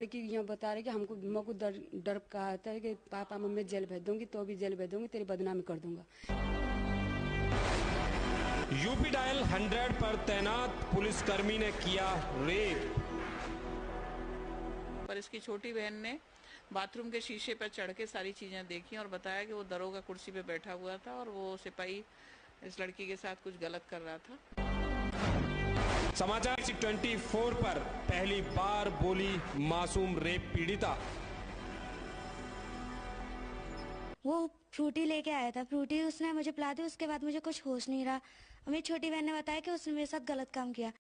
कि यहाँ बता रहे कि हमको मेरे को डर कहा था कि पापा मम्मी जेल भेज दूंगी, तो भी जेल भेज दूंगी, तेरी बदनामी कर दूंगा। यूपी डायल 100 पर तैनात पुलिसकर्मी ने किया रेप। पर इसकी छोटी बहन ने बाथरूम के शीशे पर चढ़ के सारी चीजें देखी और बताया कि वो दरोगा कुर्सी पे बैठा हुआ था और वो सिपाही इस लड़की के साथ कुछ गलत कर रहा था। समाचार 24 पर पहली बार बोली मासूम रेप पीड़िता। वो फ्रूटी लेके आया था, फ्रूटी उसने मुझे पिला दी, उसके बाद मुझे कुछ होश नहीं रहा। मेरी छोटी बहन ने बताया कि उसने मेरे साथ गलत काम किया।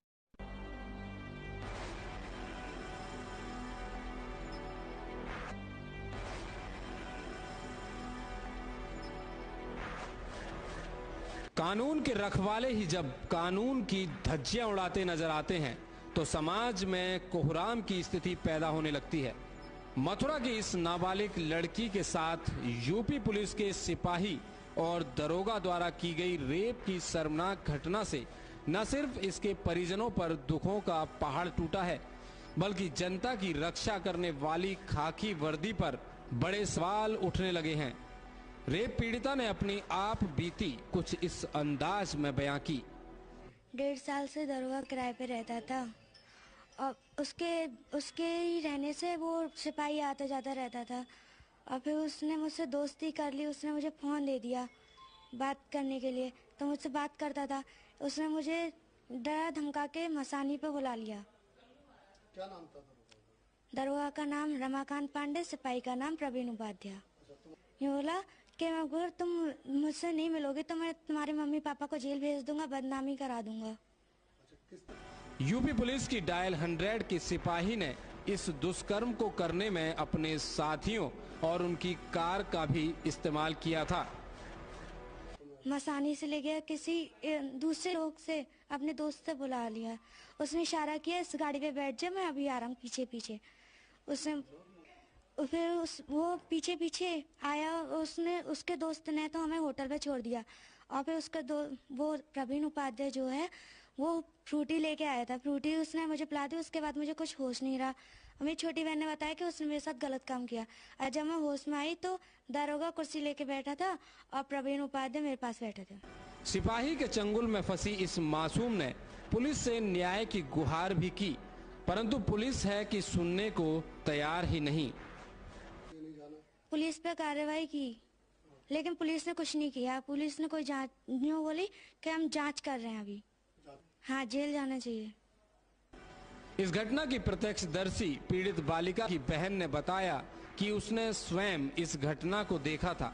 कानून के रखवाले ही जब कानून की धज्जियां उड़ाते नजर आते हैं तो समाज में कोहराम की स्थिति पैदा होने लगती है। मथुरा की इस नाबालिग लड़की के साथ यूपी पुलिस के सिपाही और दरोगा द्वारा की गई रेप की शर्मनाक घटना से न सिर्फ इसके परिजनों पर दुखों का पहाड़ टूटा है, बल्कि जनता की रक्षा करने वाली खाकी वर्दी पर बड़े सवाल उठने लगे हैं। रेप पीड़िता ने अपनी आप बीती कुछ इस अंदाज में बयां की। 1.5 साल से दरोगा किराए पे रहता था और उसके ही रहने से वो सिपाही आता जाता रहता था। और फिर उसने मुझसे दोस्ती कर ली, उसने मुझे फ़ोन दे दिया बात करने के लिए, तो मुझसे बात करता था। उसने मुझे डरा धमका के मसानी पे बुला लिया। क्या नाम था दरोगा का नाम रमाकांत पांडे, सिपाही का नाम प्रवीण उपाध्याय। ये बोला कि अगर तुम मुझसे नहीं मिलोगे तो मैं तुम्हारे मम्मी पापा को जेल भेज दूंगा, बदनामी करा दूंगा। यूपी पुलिस की डायल 100 की सिपाही ने इस दुष्कर्म को करने में अपने साथियों और उनकी कार का भी इस्तेमाल किया था। मसानी से ले गया, किसी दूसरे लोग से अपने दोस्त से बुला लिया। उसने इशारा किया इस गाड़ी पे बैठ जा, मैं अभी आ रहा हूँ पीछे पीछे। उसने फिर वो पीछे पीछे आया। उसके दोस्त ने तो हमें होटल पे छोड़ दिया और फिर वो प्रवीण उपाध्याय जो है वो फ्रूटी लेके आया था, फ्रूटी उसने मुझे पिला दी, उसके बाद मुझे कुछ होश नहीं रहा। मेरी छोटी बहन ने बताया कि उसने मेरे साथ गलत काम किया। और जब मैं होश में आई तो दरोगा कुर्सी लेके बैठा था और प्रवीण उपाध्याय मेरे पास बैठे थे। सिपाही के चंगुल में फंसी इस मासूम ने पुलिस से न्याय की गुहार भी की, परंतु पुलिस है कि सुनने को तैयार ही नहीं। पुलिस पे कार्रवाई की, लेकिन पुलिस ने कुछ नहीं किया। पुलिस ने कोई जांच यूँ बोली कि हम जांच कर रहे हैं अभी। हाँ, जेल जाना चाहिए। इस घटना की प्रत्यक्षदर्शी पीड़ित बालिका की बहन ने बताया कि उसने स्वयं इस घटना को देखा था।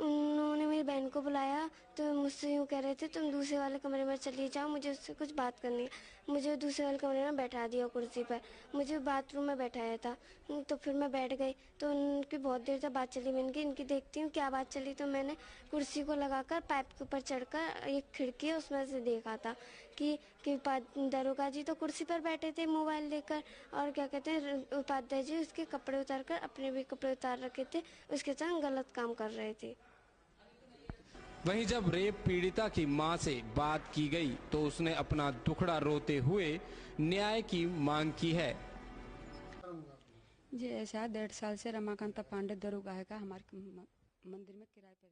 उन्होंने मेरी बहन को बुलाया तो मुझसे यूँ कह रहे थे तुम दूसरे वाले कमरे में चली जाओ, मुझे उससे कुछ बात करनी है। मुझे दूसरे वाले कमरे में बैठा दिया कुर्सी पर, मुझे बाथरूम में बैठाया था। तो फिर मैं बैठ गई तो उनकी बहुत देर तक बात चली। मैंने कहा इनकी देखती हूँ क्या बात चली। तो मैंने कुर्सी को लगाकर पाइप के ऊपर चढ़कर एक खिड़की है उसमें से देखा था कि दरोगा जी तो कुर्सी पर बैठे थे मोबाइल लेकर, और क्या कहते हैं उपाध्याय जी उसके कपड़े उतार कर अपने भी कपड़े उतार रखे थे, उसके साथ गलत काम कर रहे थे। वहीं जब रेप पीड़िता की मां से बात की गई तो उसने अपना दुखड़ा रोते हुए न्याय की मांग की है। जी ऐसा 1.5 साल से रमाकांत पांडे दरोगा है का हमारे मंदिर में किराए पे